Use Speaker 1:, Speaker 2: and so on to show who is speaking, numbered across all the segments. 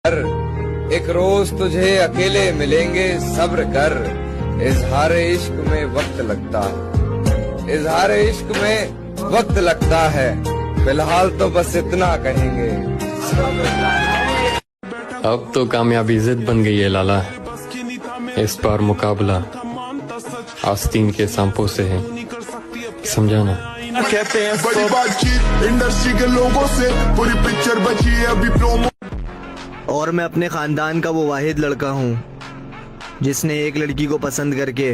Speaker 1: कर, एक रोज तुझे अकेले मिलेंगे, सब्र कर। इजहार इश्क में वक्त लगता है, इजहार इश्क में वक्त लगता है। फिलहाल तो बस इतना कहेंगे।
Speaker 2: अब तो कामयाबी जिद बन गई है लाला। इस बार मुकाबला आस्तीन के सांपों से है, समझाना।
Speaker 3: कहते हैं बड़ी बातचीत इंडस्ट्री के लोगों से, पूरी पिक्चर बची है अभी प्रोमो।
Speaker 4: और मैं अपने खानदान का वो वाहिद लड़का हूँ जिसने एक लड़की को पसंद करके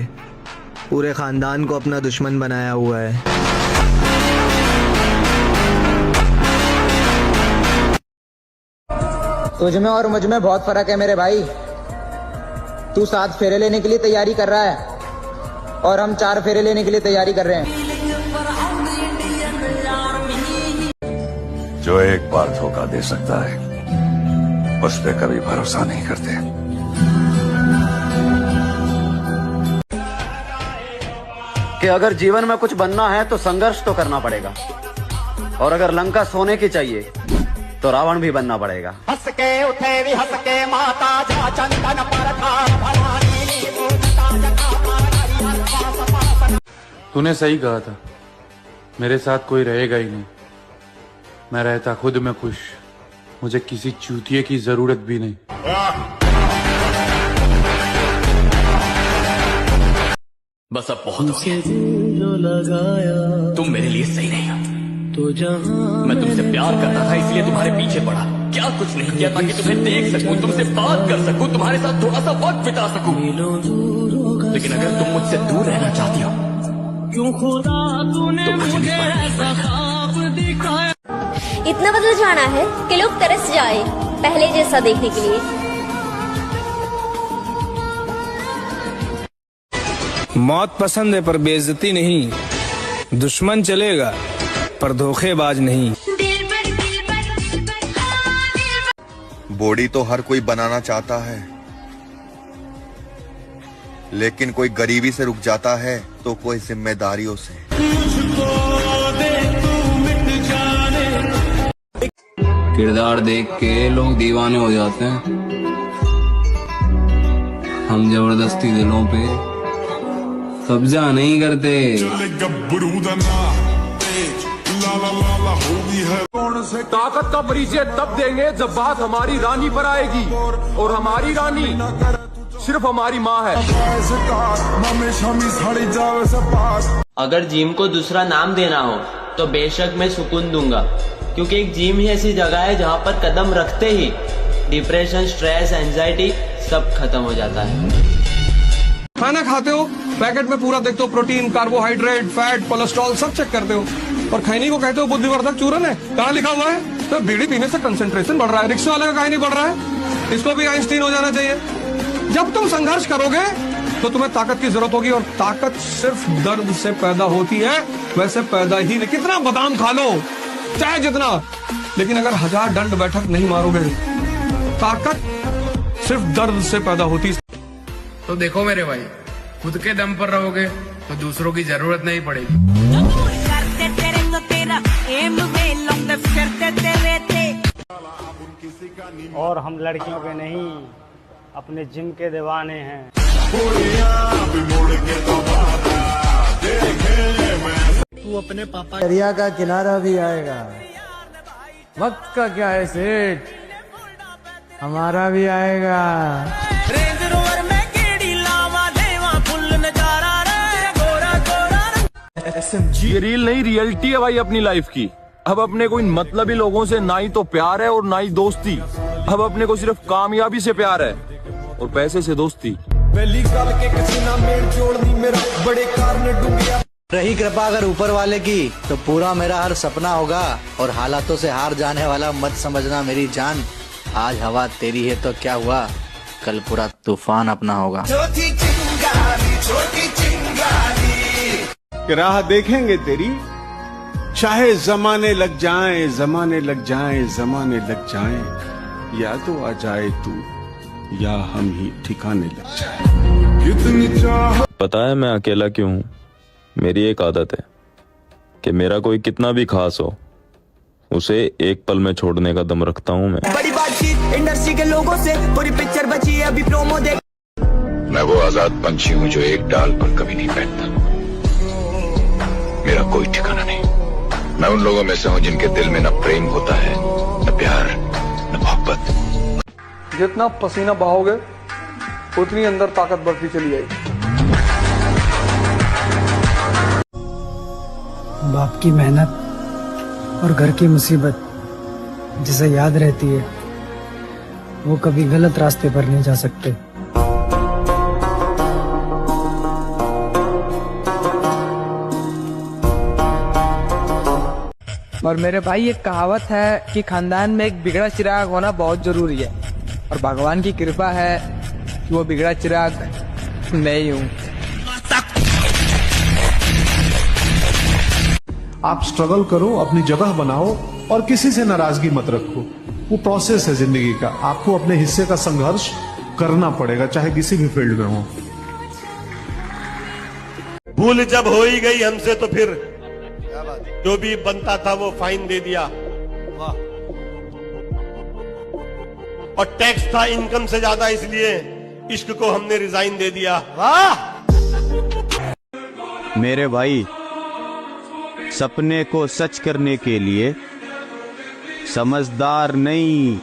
Speaker 4: पूरे खानदान को अपना दुश्मन बनाया हुआ है।
Speaker 5: तुझ में और मुझ में बहुत फर्क है मेरे भाई। तू 7 फेरे लेने के लिए तैयारी कर रहा है और हम 4 फेरे लेने के लिए तैयारी कर रहे हैं।
Speaker 6: जो एक बार धोखा दे सकता है उस पे कभी भरोसा नहीं करते।
Speaker 7: कि अगर जीवन में कुछ बनना है तो संघर्ष तो करना पड़ेगा, और अगर लंका सोने की चाहिए तो रावण भी बनना पड़ेगा। हंस के उठे भी हंस के माता जा चंदन पर था।
Speaker 8: तूने सही कहा था, मेरे साथ कोई रहेगा ही नहीं। मैं रहता खुद में खुश, मुझे किसी चूतिए की जरूरत भी नहीं।
Speaker 9: बस अब बहुत हो गया। तुम मेरे लिए सही नहीं हो। तो मैं तुमसे प्यार करता था इसलिए तुम्हारे पीछे पड़ा। क्या कुछ नहीं किया ताकि तुम्हें देख सकूं, तुमसे बात कर सकूं, तुम्हारे साथ थोड़ा सा वक्त बिता सकूं। लेकिन अगर तुम मुझसे दूर रहना चाहती हो क्यों खुदा तूने मुझे ऐसा ख्वाब दिखाया।
Speaker 10: इतना बदल जाना है कि लोग तरस जाए पहले जैसा देखने के लिए।
Speaker 11: मौत पसंद है पर बेइज्जती नहीं, दुश्मन चलेगा पर धोखेबाज नहीं।
Speaker 12: बॉडी तो हर कोई बनाना चाहता है, लेकिन कोई गरीबी से रुक जाता है तो कोई जिम्मेदारियों से।
Speaker 13: किरदार देख के लोग दीवाने हो जाते हैं, हम जबरदस्ती दिलों पे कब्जा नहीं करते।
Speaker 14: ताकत का परिचय तब देंगे जब बात हमारी रानी पर आएगी, और हमारी रानी सिर्फ हमारी माँ है।
Speaker 15: अगर जिम को दूसरा नाम देना हो तो बेशक मैं सुकून दूंगा, क्योंकि एक जिम ही ऐसी जगह है जहाँ पर कदम रखते ही डिप्रेशन, स्ट्रेस, एंजाइटी सब खत्म हो जाता है।
Speaker 11: खाना खाते हो, पैकेट में पूरा देखते हो, प्रोटीन, कार्बोहाइड्रेट, फैट, कोलेस्ट्रॉल सब चेक करते हो, और खैनी को कहते हो बुद्धिवर्धक चूरन है। कहाँ लिखा हुआ है? तो बीड़ी पीने से कंसंट्रेशन बढ़ रहा है। रिक्शा वाले का कहीं नहीं बढ़ रहा है, इसको भी आइंस्टीन हो जाना चाहिए। जब तुम संघर्ष करोगे तो तुम्हें ताकत की जरूरत होगी, और ताकत सिर्फ दर्द से पैदा होती है, वैसे पैदा ही नहीं। कितना बादाम खा लो, चाहे जितना, लेकिन अगर 1000 दंड बैठक नहीं मारोगे, ताकत सिर्फ दर्द से पैदा होती।
Speaker 16: तो देखो मेरे भाई, खुद के दम पर रहोगे तो दूसरों की जरूरत नहीं पड़ेगी।
Speaker 17: और हम लड़कियों के नहीं अपने जिम के दीवाने हैं।
Speaker 18: तू अपने पापा
Speaker 19: दरिया का किनारा भी आएगा।
Speaker 18: वक्त का क्या है सेठ, हमारा भी आएगा।
Speaker 20: रेंज रोवर में केड़ी लावा देवा फुल नजारा रे गोरा गोरा।
Speaker 14: ये रील नहीं, रियलिटी है भाई अपनी लाइफ की। अब अपने को इन मतलबी लोगों से ना ही तो प्यार है और ना ही दोस्ती। अब अपने को सिर्फ कामयाबी से प्यार है और पैसे से दोस्ती।
Speaker 4: रही कृपा अगर ऊपर वाले की तो पूरा मेरा हर सपना होगा, और हालातों से हार जाने वाला मत समझना मेरी जान। आज हवा तेरी है तो क्या हुआ, कल पूरा तूफान अपना होगा।
Speaker 3: छोटी चिंगारी राह देखेंगे तेरी, चाहे जमाने लग जाएं, जमाने लग जाएं, जमाने लग जाएं, या तो आ जाए तू या हम ही ठिकाने लग जाए। कितनी चाह।
Speaker 2: पता है मैं अकेला क्यों हूँ? मेरी एक आदत है कि मेरा कोई कितना भी खास हो,
Speaker 14: उसे एक पल में छोड़ने का दम रखता हूँ मैं।
Speaker 20: बड़ी बातचीत इंडस्ट्री के लोगों से, पूरी पिक्चर बची है अभी प्रोमो देख।
Speaker 6: मैं वो आजाद पंछी हूँ जो एक डाल पर कभी नहीं बैठता। मेरा कोई ठिकाना नहीं। मैं उन लोगों में से हूँ जिनके दिल में न प्रेम होता है, न प्यार, न मोहब्बत।
Speaker 11: जितना पसीना बहाओगे उतनी अंदर ताकत बढ़ती चली जाएगी।
Speaker 19: बाप की मेहनत और घर की मुसीबत जिसे याद रहती है वो कभी गलत रास्ते पर नहीं जा सकते।
Speaker 18: और मेरे भाई एक कहावत है कि खानदान में एक बिगड़ा चिराग होना बहुत जरूरी है, और भगवान की कृपा है कि वो बिगड़ा चिराग मैं ही हूँ।
Speaker 3: आप स्ट्रगल करो, अपनी जगह बनाओ और किसी से नाराजगी मत रखो। वो प्रोसेस है जिंदगी का, आपको अपने हिस्से का संघर्ष करना पड़ेगा, चाहे किसी भी फील्ड में हो।
Speaker 21: भूल जब हो ही गई हमसे तो फिर जो भी बनता था वो फाइन दे दिया। और टैक्स था इनकम से ज्यादा, इसलिए इश्क को हमने रिजाइन दे दिया। वाह
Speaker 22: मेरे भाई, सपने को सच करने के लिए समझदार नहीं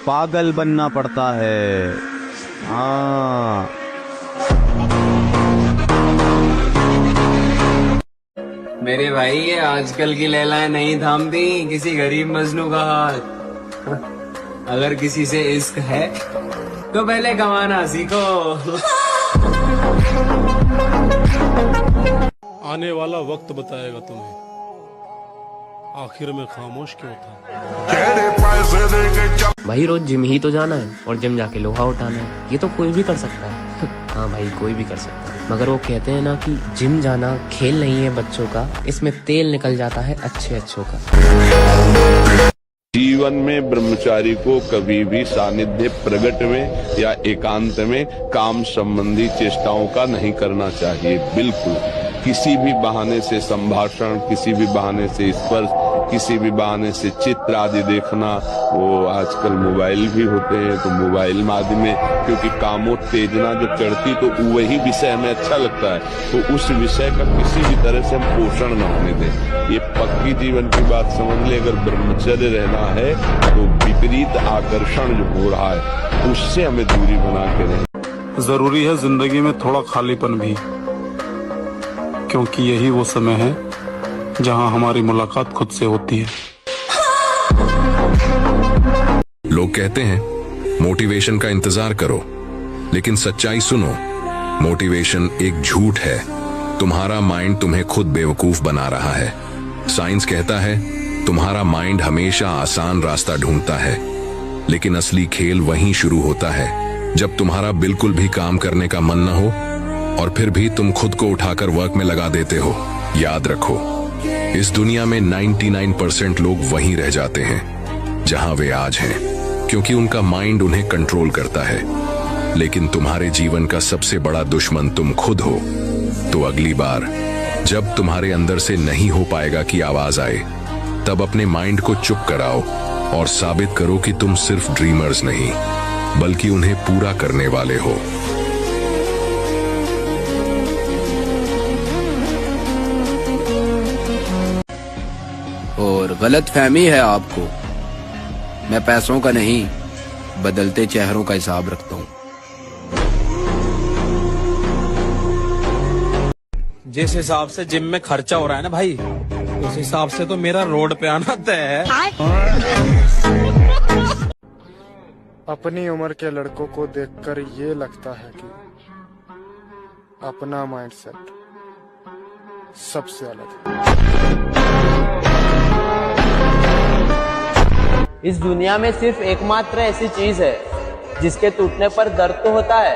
Speaker 22: पागल बनना पड़ता है। हाँ,
Speaker 15: मेरे भाई ये आजकल की लैलाएं नहीं थामती किसी गरीब मजनू का हाथ। अगर किसी से इश्क है तो पहले कमाना सीखो।
Speaker 21: आने वाला वक्त बताएगा तुम्हें आखिर में खामोश क्यों था।
Speaker 9: भाई रोज जिम ही तो जाना है और जिम जाके लोहा उठाना है, ये तो कोई भी कर सकता है। हाँ भाई कोई भी कर सकता है, मगर वो कहते हैं ना कि जिम जाना खेल नहीं है बच्चों का, इसमें तेल निकल जाता है अच्छे अच्छों का।
Speaker 14: जीवन में ब्रह्मचारी को कभी भी सानिध्य प्रगट में या एकांत में काम संबंधी चेष्टाओं का नहीं करना चाहिए। बिल्कुल किसी भी बहाने से संभाषण, किसी भी बहाने से स्पर्श, किसी भी बहाने से चित्र आदि देखना, वो आजकल मोबाइल भी होते हैं तो मोबाइल आदि में, क्योंकि कामोत्तेजना जो चढ़ती तो वही विषय हमें अच्छा लगता है, तो उस विषय का किसी भी तरह से हम पोषण न होने दें। ये पक्की जीवन की बात समझ ले। अगर ब्रह्मचर्य रहना है तो विपरीत आकर्षण जो हो रहा है उससे हमें दूरी बना के रहें।
Speaker 21: जरूरी है जिंदगी में थोड़ा खालीपन भी, क्योंकि यही वो समय है जहां हमारी मुलाकात खुद से होती है।
Speaker 14: लोग कहते हैं मोटिवेशन का इंतजार करो, लेकिन सच्चाई सुनो, मोटिवेशन एक झूठ है। तुम्हारा माइंड तुम्हें खुद बेवकूफ बना रहा है। साइंस कहता है तुम्हारा माइंड हमेशा आसान रास्ता ढूंढता है, लेकिन असली खेल वहीं शुरू होता है जब तुम्हारा बिल्कुल भी काम करने का मन न हो और फिर भी तुम खुद को उठाकर वर्क में लगा देते हो। याद रखो, इस दुनिया में 99% लोग वहीं रह जाते हैं जहां वे आज हैं, क्योंकि उनका माइंड उन्हें कंट्रोल करता है। लेकिन तुम्हारे जीवन का सबसे बड़ा दुश्मन तुम खुद हो। तो अगली बार जब तुम्हारे अंदर से नहीं हो पाएगा कि आवाज आए, तब अपने माइंड को चुप कराओ और साबित करो कि तुम सिर्फ ड्रीमर्स नहीं बल्कि उन्हें पूरा करने वाले हो।
Speaker 7: और गलत फहमी है आपको, मैं पैसों का नहीं बदलते चेहरों का हिसाब रखता हूँ।
Speaker 23: जिस हिसाब से जिम में खर्चा हो रहा है ना भाई, उस हिसाब से तो मेरा रोड पे आना तय है।
Speaker 24: अपनी उम्र के लड़कों को देखकर ये लगता है कि अपना माइंडसेट सबसे अलग है।
Speaker 15: इस दुनिया में सिर्फ एकमात्र ऐसी चीज है जिसके टूटने पर दर्द तो होता है,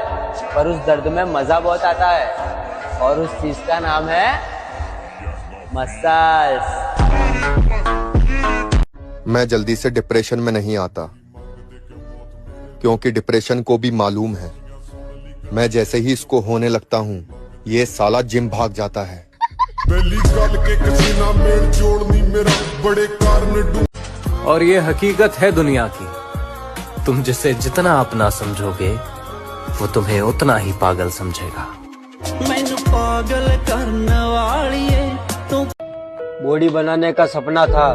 Speaker 15: पर उस दर्द में मजा बहुत आता है, और उस चीज का नाम है मसाज।
Speaker 12: मैं जल्दी से डिप्रेशन में नहीं आता, क्योंकि डिप्रेशन को भी मालूम है मैं जैसे ही इसको होने लगता हूँ ये साला जिम भाग जाता है।
Speaker 1: और ये हकीकत है दुनिया की, तुम जिसे जितना अपना समझोगे वो तुम्हें उतना ही पागल समझेगा।
Speaker 20: मैनू पागल करने वाली है तू।
Speaker 7: बॉडी बनाने का सपना था,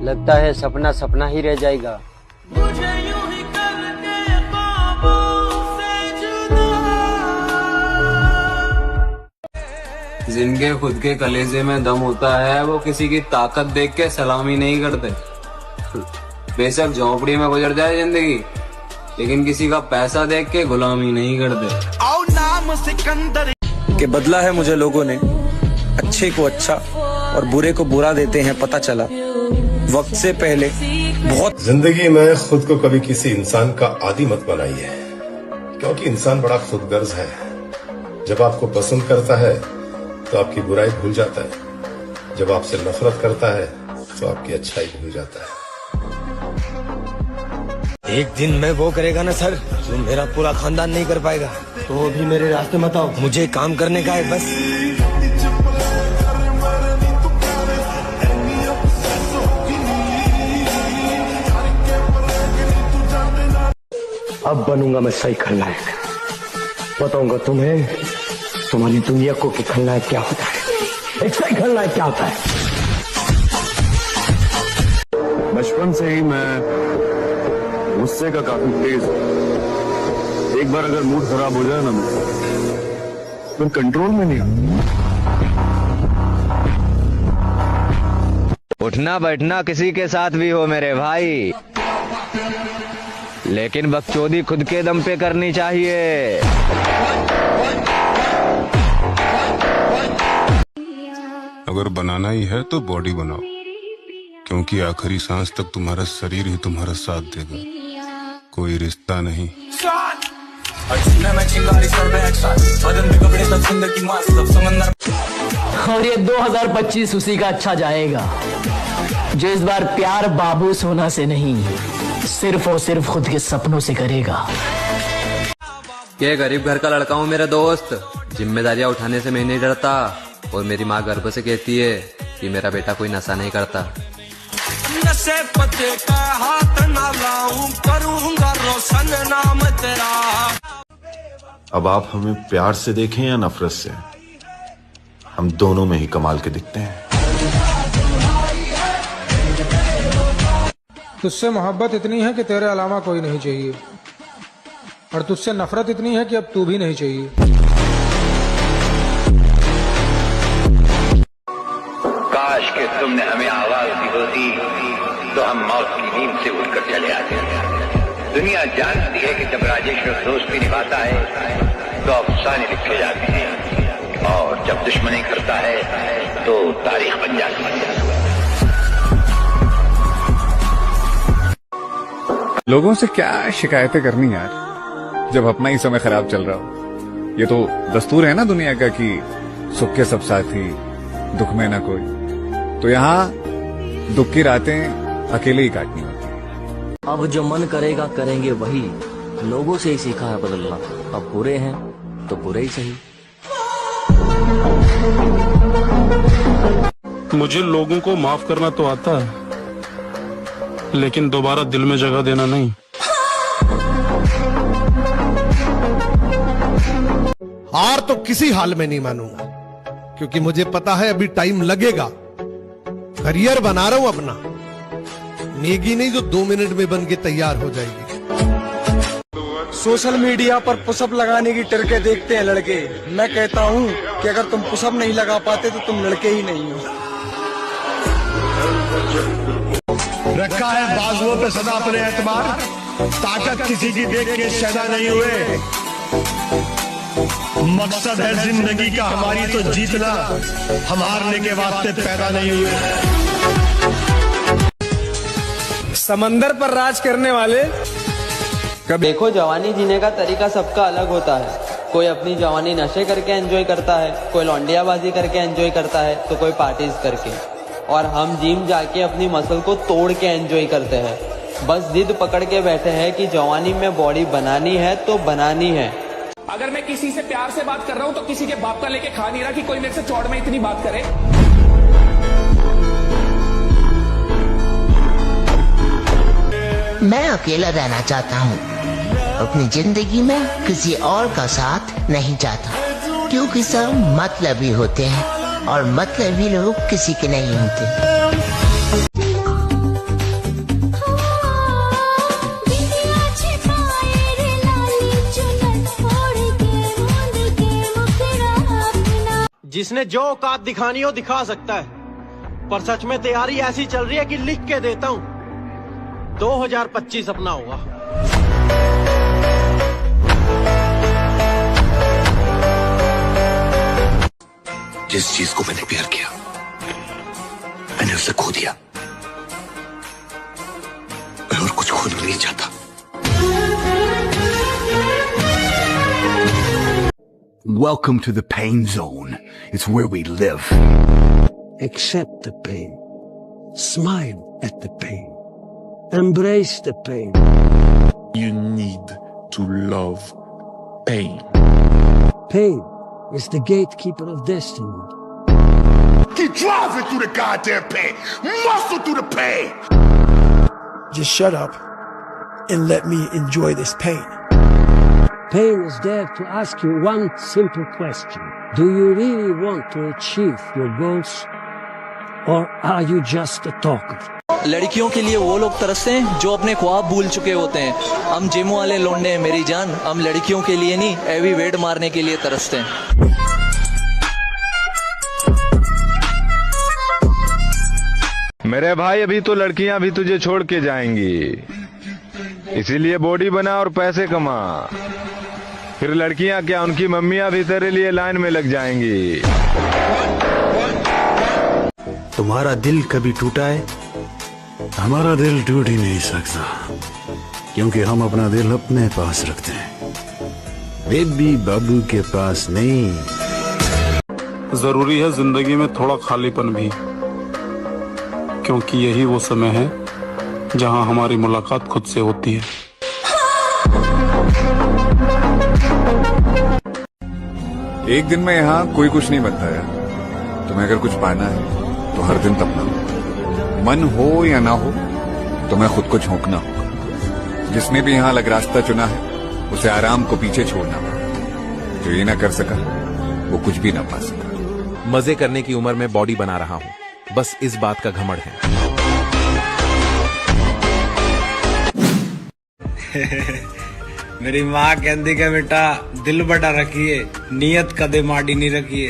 Speaker 7: लगता है सपना सपना ही रह जाएगा।
Speaker 20: मुझे यूं ही करके ख्वाबों से जुदा।
Speaker 13: जिनके खुद के कलेजे में दम होता है वो किसी की ताकत देख के सलामी नहीं करते। बेशक झोपड़ी में गुजर जाए जिंदगी, लेकिन किसी का पैसा देख के गुलामी नहीं करते।
Speaker 20: आओ नाम सिकंदर
Speaker 1: कि बदला है मुझे लोगों ने, अच्छे को अच्छा और बुरे को बुरा देते हैं पता चला वक्त से पहले बहुत।
Speaker 5: जिंदगी में खुद को कभी किसी इंसान का आदी मत बनाइए, क्योंकि इंसान बड़ा खुदगर्ज है। जब आपको पसंद करता है तो आपकी बुराई भूल जाता है, जब आपसे नफरत करता है तो आपकी अच्छाई भूल जाता है।
Speaker 1: एक दिन मैं वो करेगा ना सर जो मेरा पूरा खानदान नहीं कर पाएगा, तो भी मेरे रास्ते मत आओ। मुझे काम करने का है बस।
Speaker 8: अब बनूंगा मैं सही खलनायक, बताऊंगा तुम्हें तुम्हारी दुनिया को कि खलनायक क्या होता है, एक सही खलनायक क्या होता है।
Speaker 5: बचपन से ही मैं गुस्से का काफी तेज हूं। एक बार अगर मूड खराब हो जाए ना मेरा, फिर कंट्रोल में नहीं आता।
Speaker 22: उठना बैठना किसी के साथ भी हो मेरे भाई, लेकिन बकचोदी खुद के दम पे करनी चाहिए।
Speaker 5: अगर बनाना ही है तो बॉडी बनाओ, क्योंकि आखिरी सांस तक तुम्हारा शरीर ही तुम्हारा साथ देगा, कोई रिश्ता नहीं।
Speaker 10: और ये 2025 उसी का अच्छा जाएगा जो इस बार प्यार बाबू सोना से नहीं, सिर्फ और सिर्फ खुद के सपनों से करेगा।
Speaker 13: ये गरीब घर का लड़का हूँ मेरा दोस्त, जिम्मेदारियाँ उठाने से मैं नहीं डरता। और मेरी माँ गर्व से कहती है कि मेरा बेटा कोई नशा नहीं करता।
Speaker 20: नशे पते का हाथ ना लाऊं, करूंगा रोशन नाम तेरा।
Speaker 5: अब आप हमें प्यार से देखें या नफरत से, हम दोनों में ही कमाल के दिखते हैं।
Speaker 11: तुझसे मोहब्बत इतनी है कि तेरे अलावा कोई नहीं चाहिए, और तुझसे नफरत इतनी है कि अब तू भी नहीं चाहिए।
Speaker 6: काश कि तुमने हमें आवाज दी होती तो हम मौत की नींद से उठकर चले आते। दुनिया जानती है कि जब राजेश्वर दोस्ती निभाता है तो अफसाने लिखे जाते हैं, और जब दुश्मनी करता है तो तारीख बन जाती है।
Speaker 25: लोगों से क्या शिकायतें करनी यार, जब अपना ही समय खराब चल रहा हो। ये तो दस्तूर है ना दुनिया का कि सुख के सब साथी, दुख में ना कोई। तो यहाँ दुख की रातें अकेले ही काटनी होती है।
Speaker 10: अब जो मन करेगा करेंगे वही, लोगों से ही सीखा है बदलना। अब बुरे हैं तो बुरे ही सही।
Speaker 26: मुझे लोगों को माफ करना तो आता है, लेकिन दोबारा दिल में जगह देना नहीं।
Speaker 27: हार तो किसी हाल में नहीं मानूंगा, क्योंकि मुझे पता है अभी टाइम लगेगा। करियर बना रहा हूं अपना, मैगी नहीं जो 2 मिनट में बन के तैयार हो जाएगी।
Speaker 18: सोशल मीडिया पर पुशअप लगाने की ट्रिकें देखते हैं लड़के। मैं कहता हूं कि अगर तुम पुशअप नहीं लगा पाते तो तुम लड़के ही नहीं हो।
Speaker 21: रखा है बाजुओं पे सदा अपने एतबार, ताकत किसी की देख के शैदा नहीं हुए। मकसद है जिंदगी का हमारी तो जीतना, हम हारने के वास्ते पैदा नहीं हुए।
Speaker 18: समंदर पर राज करने वाले
Speaker 15: देखो, जवानी जीने का तरीका सबका अलग होता है। कोई अपनी जवानी नशे करके एंजॉय करता है, कोई लौंडियाबाजी करके एंजॉय करता है, तो कोई पार्टीज करके। और हम जिम जाके अपनी मसल को तोड़ के एंजॉय करते हैं। बस जिद पकड़ के बैठे हैं कि जवानी में बॉडी बनानी है तो बनानी है।
Speaker 2: अगर मैं किसी से प्यार से बात कर रहा हूं तो किसी के बाप का लेके खा नहीं रहा कि कोई मेरे से चौड़ में इतनी बात करे।
Speaker 3: मैं अकेला रहना चाहता हूँ, अपनी जिंदगी में किसी और का साथ नहीं चाहता, क्योंकि सब मतलबी होते हैं और मतलबी लोग किसी के नहीं होते।
Speaker 4: जिसने जो औकात दिखानी हो दिखा सकता है, पर सच में तैयारी ऐसी चल रही है कि लिख के देता हूँ 2025 अपना होगा।
Speaker 9: जिस चीज को मैंने प्यार किया मैंने उसे खो दिया। मैं और कुछ खोना नहीं चाहता।
Speaker 16: Welcome to the pain zone. It's where we live.
Speaker 17: Accept the pain. Smile at the pain. Embrace the pain.
Speaker 16: You need to love pain.
Speaker 17: Pain is the gatekeeper of destiny.
Speaker 16: Keep driving through the goddamn pain. Muscle through the pain.
Speaker 17: Just shut up and let me enjoy this pain. Pain is there to ask you one simple question. Do you really want to achieve your goals? Or are you just a talker?
Speaker 19: लड़कियों के लिए वो लोग तरसते हैं जो अपने ख्वाब भूल चुके होते हैं। हम जिम वाले लौंडे हैं मेरी जान, हम लड़कियों के लिए नहीं हैवी वेट मारने के लिए तरसते हैं।
Speaker 28: मेरे भाई अभी तो लड़कियां भी तुझे छोड़ के जाएंगी, इसीलिए बॉडी बना और पैसे कमा। फिर लड़कियां क्या, उनकी मम्मियां भी तेरे लिए लाइन में लग जाएंगी।
Speaker 21: तुम्हारा दिल कभी टूटा है? हमारा दिल टूट ही नहीं सकता, क्योंकि हम अपना दिल अपने पास रखते हैं, बेबी बाबू के पास नहीं।
Speaker 26: जरूरी है जिंदगी में थोड़ा खालीपन भी, क्योंकि यही वो समय है जहां हमारी मुलाकात खुद से होती है।
Speaker 25: एक दिन में यहाँ कोई कुछ नहीं बनता यार। तुम्हें अगर कुछ पाना है तो हर दिन तपना हो, मन हो या ना हो, तुम्हें खुद को झोंकना होगा। जिसने भी यहाँ अलग रास्ता चुना है उसे आराम को पीछे छोड़ना होगा। जो ये ना कर सका वो कुछ भी ना पा सका।
Speaker 29: मजे करने की उम्र में बॉडी बना रहा हूँ, बस इस बात का घमंड है।
Speaker 23: मेरी माँ कहती के बेटा दिल बड़ा रखिए, नियत कदे माड़ी नहीं रखिए।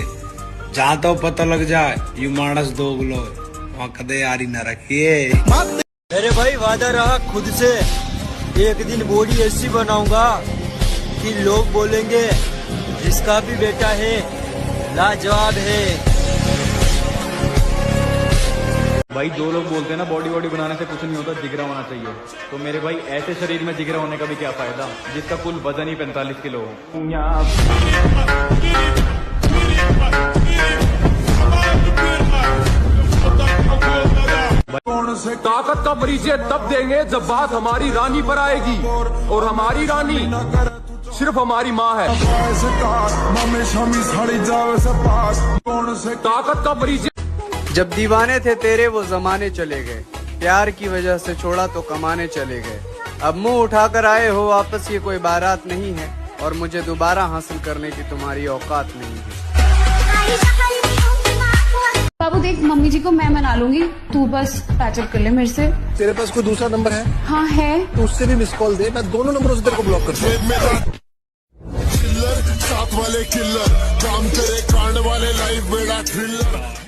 Speaker 23: जहाँ तो पता लग जाए यू मानस दोगलो, वहाँ कदे यारी न रखिए।
Speaker 4: मेरे भाई वादा रहा खुद से, एक दिन बॉडी ऐसी बनाऊंगा कि लोग बोलेंगे जिसका भी बेटा है लाजवाब है।
Speaker 30: भाई जो लोग बोलते हैं ना बॉडी बनाने से कुछ नहीं होता, जिगरा होना चाहिए। तो मेरे भाई ऐसे शरीर में जिगरा होने का भी क्या फायदा जिसका कुल वजन ही 45 किलो हो।
Speaker 11: ताकत का परिचय तब देंगे जब बात हमारी रानी पर आएगी, और हमारी रानी सिर्फ हमारी माँ है। ताकत का परिचय।
Speaker 18: जब दीवाने थे तेरे वो जमाने चले गए, प्यार की वजह से छोड़ा तो कमाने चले गए। अब मुंह उठाकर आए हो वापस, ये कोई बारात नहीं है, और मुझे दोबारा हासिल करने की तुम्हारी औकात नहीं है।
Speaker 31: बाबू देख, मम्मी जी को मैं मना लूंगी, तू बस पैचअप कर ले मेरे से।
Speaker 27: तेरे पास कोई दूसरा नंबर है?
Speaker 31: हाँ है।
Speaker 27: तो उससे भी मिस कॉल दे, मैं दोनों नंबरों से तेरे को ब्लॉक कर दूं।
Speaker 21: साथ वाले किलर काम करे कांड वाले लाइफ बेड़ा थ्रिलर।